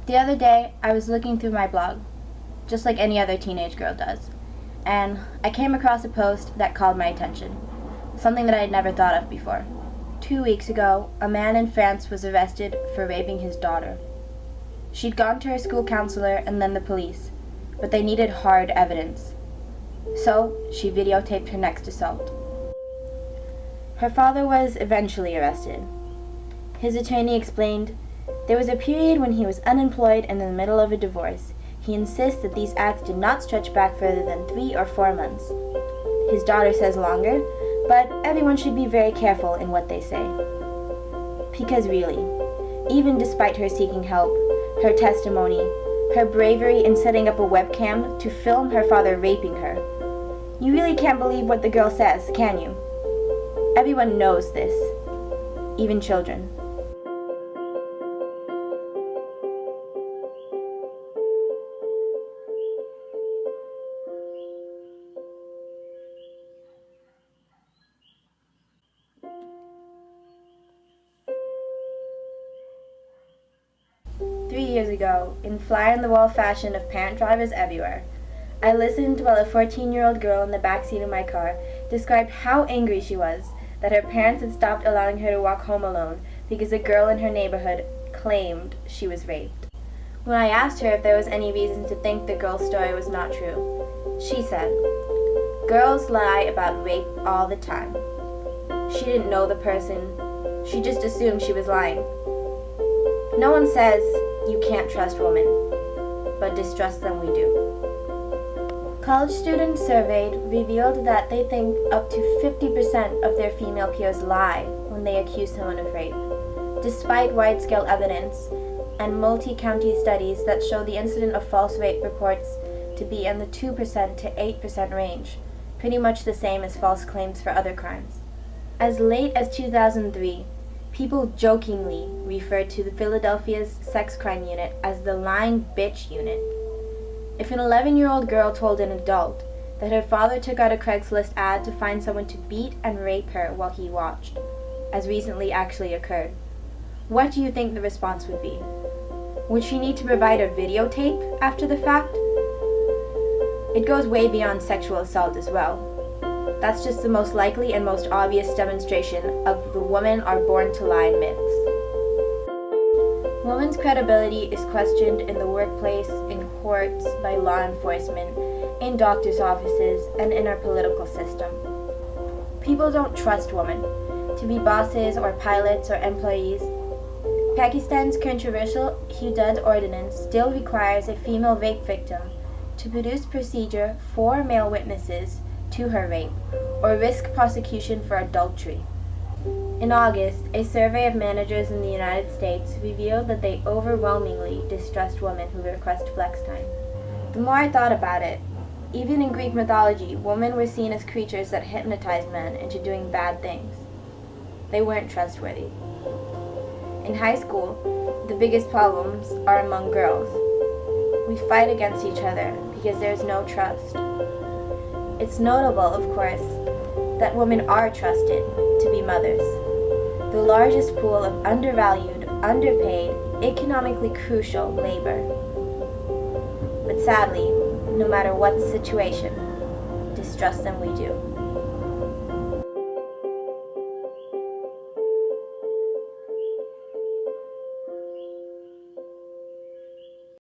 The other day, I was looking through my blog, just like any other teenage girl does, and I came across a post that called my attention, something that I had never thought of before. 2 weeks ago, a man in France was arrested for raping his daughter. She'd gone to her school counselor and then the police, but they needed hard evidence. So, she videotaped her next assault. Her father was eventually arrested. His attorney explained, "There was a period when he was unemployed and in the middle of a divorce. He insists that these acts did not stretch back further than 3 or 4 months. His daughter says longer, but everyone should be very careful in what they say." Because really, even despite her seeking help, her testimony, her bravery in setting up a webcam to film her father raping her, you really can't believe what the girl says, can you? Everyone knows this, even children. Three years ago, in fly-on-the-wall fashion of parent drivers everywhere, I listened while a 14-year-old girl in the backseat of my car described how angry she was that her parents had stopped allowing her to walk home alone because a girl in her neighborhood claimed she was raped. When I asked her if there was any reason to think the girl's story was not true, she said, "Girls lie about rape all the time." She didn't know the person. She just assumed she was lying. No one says you can't trust women, but distrust them we do. College students surveyed revealed that they think up to 50% of their female peers lie when they accuse someone of rape, despite wide-scale evidence and multi-county studies that show the incidence of false rape reports to be in the 2% to 8% range, pretty much the same as false claims for other crimes. As late as 2003, people jokingly referred to the Philadelphia's sex crime unit as the lying bitch unit. If an 11-year-old girl told an adult that her father took out a Craigslist ad to find someone to beat and rape her while he watched, as recently actually occurred, what do you think the response would be? Would she need to provide a videotape after the fact? It goes way beyond sexual assault as well. That's just the most likely and most obvious demonstration of the women are born to lie myths. Women's credibility is questioned in the workplace, in courts, by law enforcement, in doctors' offices, and in our political system. People don't trust women to be bosses or pilots or employees. Pakistan's controversial Hudud ordinance still requires a female rape victim to produce procedure for male witnesses to her rape, or risk prosecution for adultery. In August, a survey of managers in the United States revealed that they overwhelmingly distrust women who request flex time. The more I thought about it, even in Greek mythology, women were seen as creatures that hypnotized men into doing bad things. They weren't trustworthy. In high school, the biggest problems are among girls. We fight against each other because there's no trust. It's notable, of course, that women are trusted to be mothers, the largest pool of undervalued, underpaid, economically crucial labor. But sadly, no matter what the situation, distrust them we do.